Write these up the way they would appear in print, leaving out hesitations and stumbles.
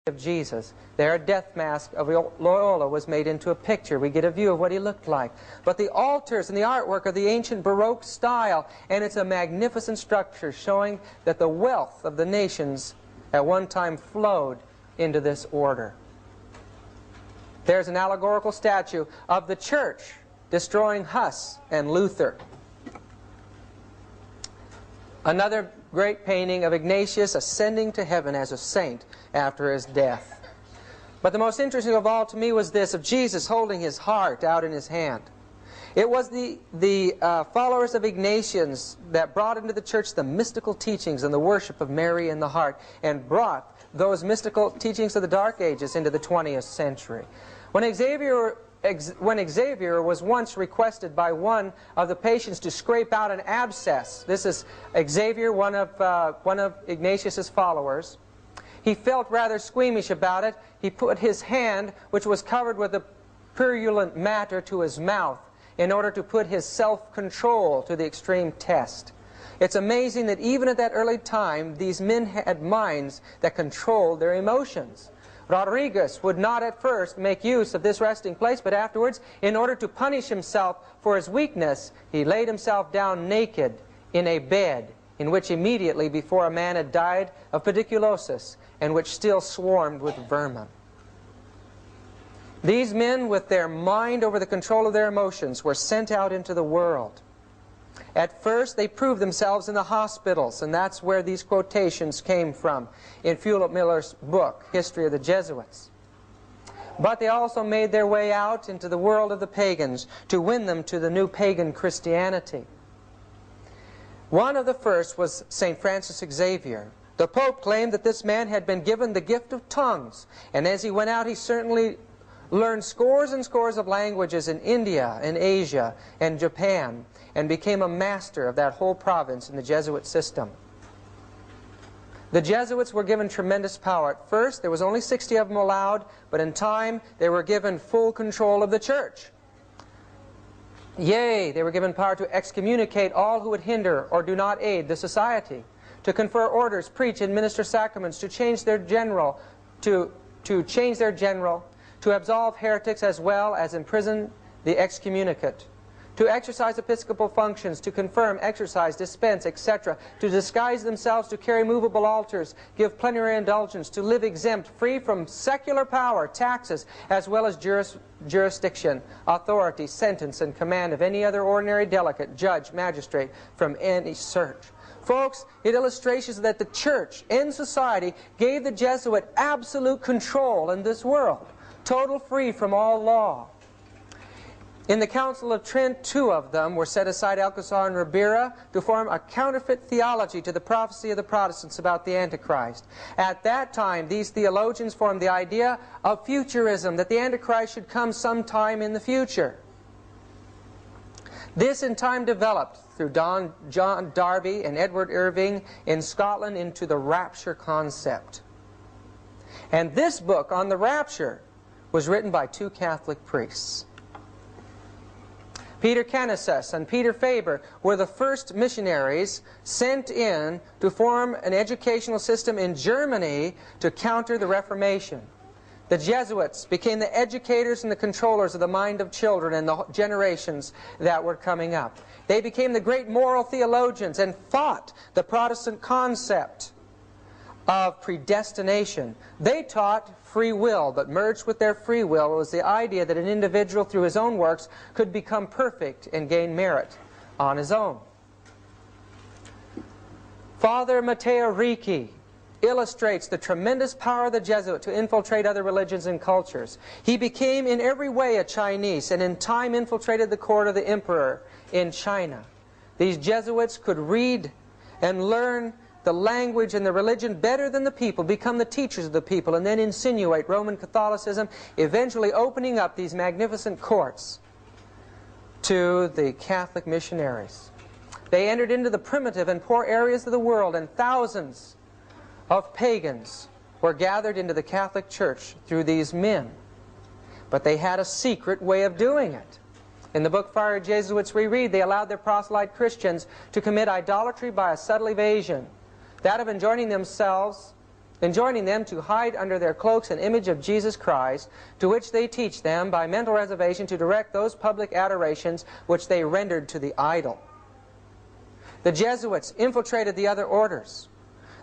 of Jesus. There, a death mask of Loyola was made into a picture. We get a view of what he looked like. But the altars and the artwork are the ancient Baroque style, and it's a magnificent structure showing that the wealth of the nations at one time flowed into this order. There's an allegorical statue of the church destroying Huss and Luther. Another great painting of Ignatius ascending to heaven as a saint after his death. But the most interesting of all to me was this, of Jesus holding his heart out in his hand. It was the followers of Ignatius that brought into the church the mystical teachings and the worship of Mary in the heart, and brought those mystical teachings of the Dark Ages into the 20th century. When Xavier was once requested by one of the patients to scrape out an abscess, this is Xavier, one of Ignatius's followers, he felt rather squeamish about it. He put his hand, which was covered with a purulent matter, to his mouth in order to put his self-control to the extreme test. It's amazing that even at that early time, these men had minds that controlled their emotions. Rodriguez would not at first make use of this resting place, but afterwards, in order to punish himself for his weakness, he laid himself down naked in a bed in which immediately before a man had died of pediculosis, and which still swarmed with vermin. These men, with their mind over the control of their emotions, were sent out into the world. At first, they proved themselves in the hospitals, and that's where these quotations came from in Philip Miller's book, History of the Jesuits. But they also made their way out into the world of the pagans to win them to the new pagan Christianity. One of the first was St. Francis Xavier. The Pope claimed that this man had been given the gift of tongues, and as he went out, he certainly learned scores and scores of languages in India and Asia and Japan, and became a master of that whole province in the Jesuit system. The Jesuits were given tremendous power. At first, there was only 60 of them allowed, but in time, they were given full control of the church. Yea, they were given power to excommunicate all who would hinder or do not aid the society, to confer orders, preach, and minister sacraments, to change their general, to absolve heretics as well as imprison the excommunicate, to exercise episcopal functions, to confirm, exercise, dispense, etc., to disguise themselves, to carry movable altars, give plenary indulgence, to live exempt, free from secular power, taxes, as well as jurisdiction, authority, sentence, and command of any other ordinary delegate, judge, magistrate, from any search. Folks, it illustrates that the church and society gave the Jesuit absolute control in this world, total free from all law. In the Council of Trent, 2 of them were set aside, Alcazar and Ribera, to form a counterfeit theology to the prophecy of the Protestants about the Antichrist. At that time, these theologians formed the idea of futurism, that the Antichrist should come sometime in the future. This in time developed through John Darby and Edward Irving in Scotland into the rapture concept. And this book on the rapture was written by 2 Catholic priests. Peter Canisius and Peter Faber were the first missionaries sent in to form an educational system in Germany to counter the Reformation. The Jesuits became the educators and the controllers of the mind of children and the generations that were coming up. They became the great moral theologians and fought the Protestant concept of predestination. They taught free will, but merged with their free will was the idea that an individual through his own works could become perfect and gain merit on his own. Father Matteo Ricci illustrates the tremendous power of the Jesuit to infiltrate other religions and cultures. He became in every way a Chinese, and in time infiltrated the court of the emperor in China. These Jesuits could read and learn the language and the religion better than the people, become the teachers of the people, and then insinuate Roman Catholicism, eventually opening up these magnificent courts to the Catholic missionaries. They entered into the primitive and poor areas of the world, and thousands of pagans were gathered into the Catholic Church through these men. But they had a secret way of doing it. In the book Fire Jesuits we read, they allowed their proselyte Christians to commit idolatry by a subtle evasion, that of enjoining themselves enjoining them to hide under their cloaks an image of Jesus Christ, to which they teach them by mental reservation to direct those public adorations which they rendered to the idol. The Jesuits infiltrated the other orders.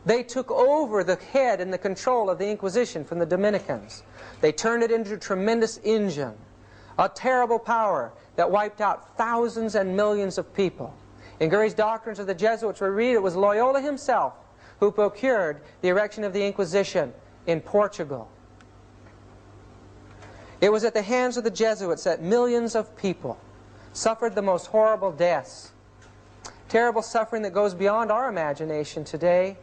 They took over the head and the control of the Inquisition from the Dominicans. They turned it into a tremendous engine, a terrible power that wiped out thousands and millions of people. In Gurry's Doctrines of the Jesuits, we read it was Loyola himself who procured the erection of the Inquisition in Portugal. It was at the hands of the Jesuits that millions of people suffered the most horrible deaths. Terrible suffering that goes beyond our imagination today.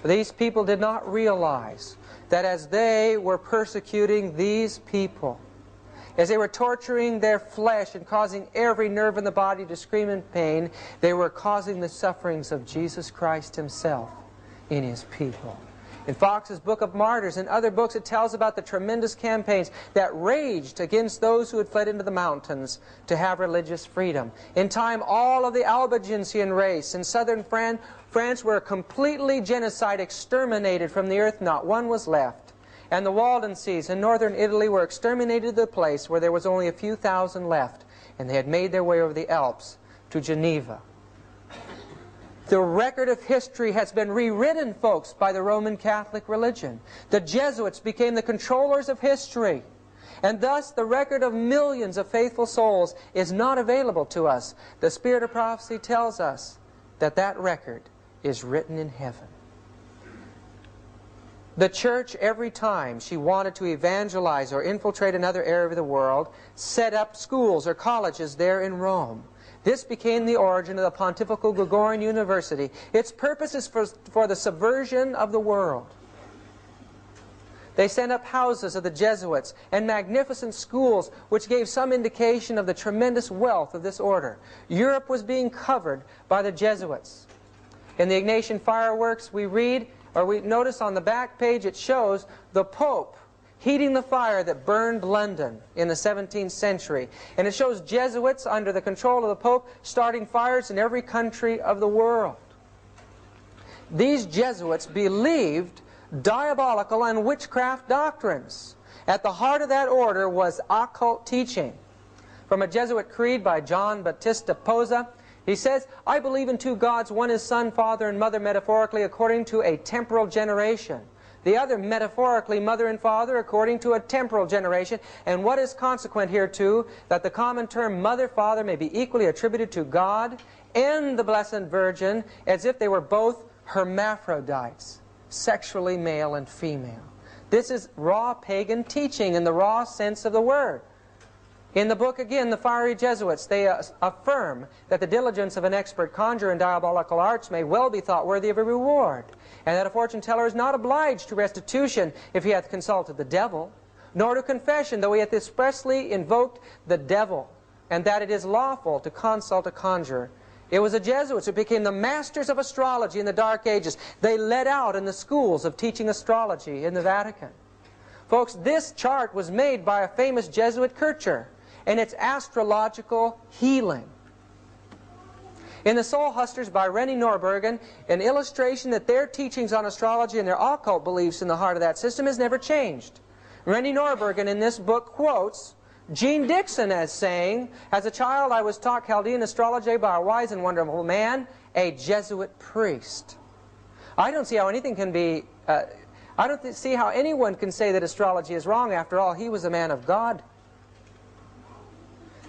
These people did not realize that as they were persecuting these people, as they were torturing their flesh and causing every nerve in the body to scream in pain, they were causing the sufferings of Jesus Christ himself in his people. In Fox's Book of Martyrs and other books, it tells about the tremendous campaigns that raged against those who had fled into the mountains to have religious freedom. In time, all of the Albigensian race in southern France were completely genocide, exterminated from the earth. Not one was left. And the Waldenses in northern Italy were exterminated to the place where there was only a few thousand left, and they had made their way over the Alps to Geneva. The record of history has been rewritten, folks, by the Roman Catholic religion. The Jesuits became the controllers of history. And thus, the record of millions of faithful souls is not available to us. The Spirit of Prophecy tells us that that record is written in heaven. The church, every time she wanted to evangelize or infiltrate another area of the world, set up schools or colleges there in Rome. This became the origin of the Pontifical Gregorian University. Its purpose is for the subversion of the world. They sent up houses of the Jesuits and magnificent schools which gave some indication of the tremendous wealth of this order. Europe was being covered by the Jesuits. In the Ignatian fireworks we read, or we notice on the back page, it shows the Pope heating the fire that burned London in the 17th century. And it shows Jesuits under the control of the Pope starting fires in every country of the world. These Jesuits believed diabolical and witchcraft doctrines. At the heart of that order was occult teaching. From a Jesuit creed by John Battista Poza, he says, "I believe in two gods, one is Son, Father, and Mother metaphorically according to a temporal generation. The other metaphorically Mother and Father according to a temporal generation. And what is consequent hereto, that the common term Mother, Father may be equally attributed to God and the Blessed Virgin, as if they were both hermaphrodites, sexually male and female." This is raw pagan teaching in the raw sense of the word. In the book, again, The Fiery Jesuits, they affirm that the diligence of an expert conjurer in diabolical arts may well be thought worthy of a reward, and that a fortune teller is not obliged to restitution if he hath consulted the devil, nor to confession, though he hath expressly invoked the devil, and that it is lawful to consult a conjurer. It was the Jesuits who became the masters of astrology in the Dark Ages. They led out in the schools of teaching astrology in the Vatican. Folks, this chart was made by a famous Jesuit Kircher, and it's astrological healing. In The Soul Hustlers by Rennie Norbergen, an illustration that their teachings on astrology and their occult beliefs in the heart of that system has never changed. Rennie Norbergen in this book quotes Jean Dixon as saying, "As a child I was taught Chaldean astrology by a wise and wonderful man, a Jesuit priest." I don't see how anything can be, I don't see how anyone can say that astrology is wrong. After all, he was a man of God.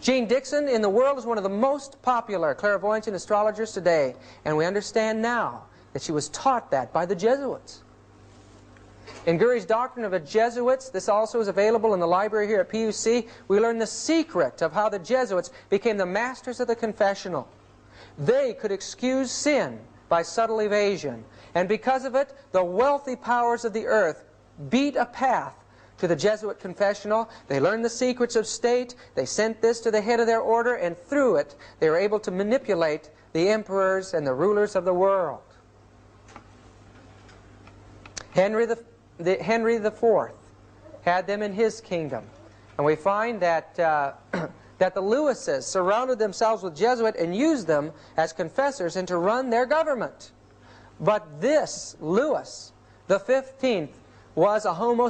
Jean Dixon in the world is one of the most popular clairvoyants and astrologers today, and we understand now that she was taught that by the Jesuits. In Gurry's Doctrine of the Jesuits, this also is available in the library here at PUC, we learn the secret of how the Jesuits became the masters of the confessional. They could excuse sin by subtle evasion, and because of it, the wealthy powers of the earth beat a path to the Jesuit confessional. They learned the secrets of state, they sent this to the head of their order, and through it they were able to manipulate the emperors and the rulers of the world. Henry IV had them in his kingdom, and we find that that the Lewises surrounded themselves with Jesuits and used them as confessors and to run their government. But this Lewis The 15th was a homosexual